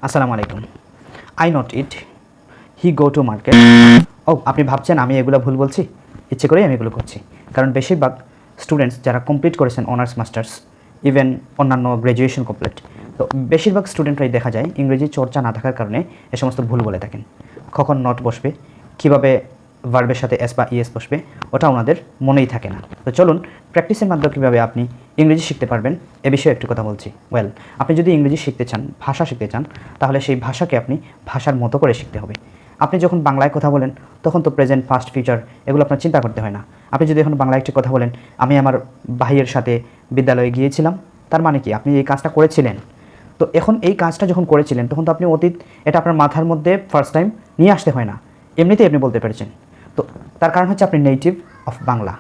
আসসালামু আলাইকুম। I not it, he go to market. ও, আপনি ভাবছেন আমি এগুলো ভুল বলছি? ইচ্ছে করেই আমি এগুলো করছি, কারণ বেশিরভাগ স্টুডেন্টস যারা কমপ্লিট করেছেন অনার্স মাস্টার্স, ইভেন অন্যান্য গ্র্যাজুয়েশন কমপ্লিট, তো বেশিরভাগ স্টুডেন্টরাই দেখা যায় ইংরেজি চর্চা না থাকার কারণে এ সমস্ত ভুল বলে থাকেন। কখন নট বসবে, কীভাবে ভার্বের সাথে এস বা ইএস বসবে, ওটা ওনাদের মনেই থাকে না। তো চলুন প্র্যাকটিসের মাধ্যমে কীভাবে আপনি ইংরেজি শিখতে পারবেন এ বিষয়ে একটু কথা বলছি। আপনি যদি ইংরেজি শিখতে চান, ভাষা শিখতে চান, তাহলে সেই ভাষাকে আপনি ভাষার মতো করে শিখতে হবে। আপনি যখন বাংলায় কথা বলেন তখন তো প্রেজেন্ট, পাস্ট, ফিউচার এগুলো আপনার চিন্তা করতে হয় না। আপনি যদি এখন বাংলায় একটি কথা বলেন, আমি আমার ভাইয়ের সাথে বিদ্যালয়ে গিয়েছিলাম, তার মানে কি আপনি এই কাজটা করেছিলেন। তো এখন এই কাজটা যখন করেছিলেন তখন তো আপনি অতীত, এটা আপনার মাথার মধ্যে ফার্স্ট টাইম নিয়ে আসতে হয় না, এমনিতেই আপনি বলতে পেরেছেন। তো তার কারণ হচ্ছে আপনি নেটিভ অফ বাংলা,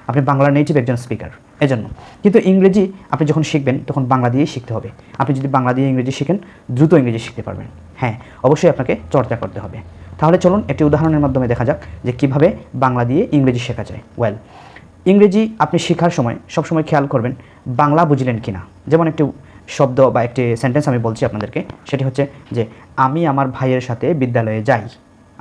আপনি বাংলার নেটিভ একজন স্পিকার, এজন্য। কিন্তু ইংরেজি আপনি যখন শিখবেন তখন বাংলা দিয়েই শিখতে হবে। আপনি যদি বাংলা দিয়ে ইংরেজি শিখেন, দ্রুত ইংরেজি শিখতে পারবেন। হ্যাঁ, অবশ্যই আপনাকে চর্চা করতে হবে। তাহলে চলুন একটি উদাহরণের মাধ্যমে দেখা যাক যে কীভাবে বাংলা দিয়ে ইংরেজি শেখা যায়। ইংরেজি আপনি শেখার সময় সবসময় খেয়াল করবেন বাংলা বুঝলেন কি না। যেমন একটি শব্দ বা একটি সেন্টেন্স আমি বলছি আপনাদেরকে, সেটি হচ্ছে যে আমি আমার ভাইয়ের সাথে বিদ্যালয়ে যাই।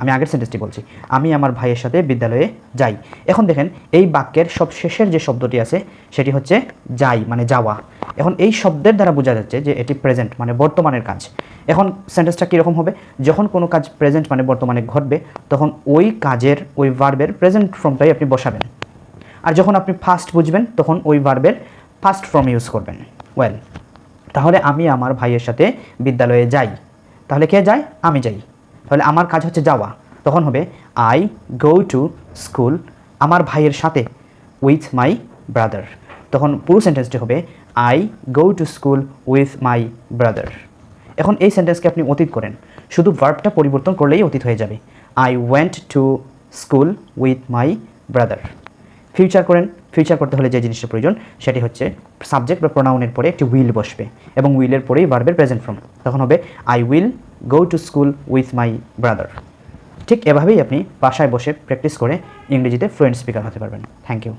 আমি আগের সেন্টেন্সটি বলছি, আমি আমার ভাইয়ের সাথে বিদ্যালয়ে যাই। এখন দেখেন এই বাক্যের সব শেষের যে শব্দটি আছে সেটি হচ্ছে যাই, মানে যাওয়া। এখন এই শব্দের দ্বারা বোঝা যাচ্ছে যে এটি প্রেজেন্ট, মানে বর্তমানের কাজ। এখন সেন্টেন্সটা কীরকম হবে, যখন কোনো কাজ প্রেজেন্ট মানে বর্তমানে ঘটবে, তখন ওই কাজের, ওই ভার্বের প্রেজেন্ট ফর্মটাই আপনি বসাবেন। আর যখন আপনি ফার্স্ট বুঝবেন তখন ওই ভার্বের ফার্স্ট ফর্ম ইউজ করবেন। তাহলে আমি আমার ভাইয়ের সাথে বিদ্যালয়ে যাই, তাহলে কে যায়? আমি যাই। তাহলে আমার কাজ হচ্ছে যাওয়া, তখন হবে আই গো টু স্কুল আমার ভাইয়ের সাথে উইথ মাই ব্রাদার। তখন পুরো সেন্টেন্সটি হবে I go to school with my brother. এখন এই সেন্টেন্সকে আপনি অতীত করেন, শুধু ভার্বটা পরিবর্তন করলেই অতীত হয়ে যাবে। I went to school with my brother. Future করেন, ফিউচার করতে হলে যে জিনিসটা প্রয়োজন সেটি হচ্ছে সাবজেক্ট বা প্রোনাউনের পরে একটি উইল বসবে এবং উইলের পরেই ভার্বের প্রেজেন্ট ফর্ম, তখন হবে I will go to school with my brother. ঠিক এভাবেই আপনি বাসায় বসে প্র্যাকটিস করে ইংরেজিতে ফ্লুয়েন্ট স্পিকার হতে পারবেন। Thank you.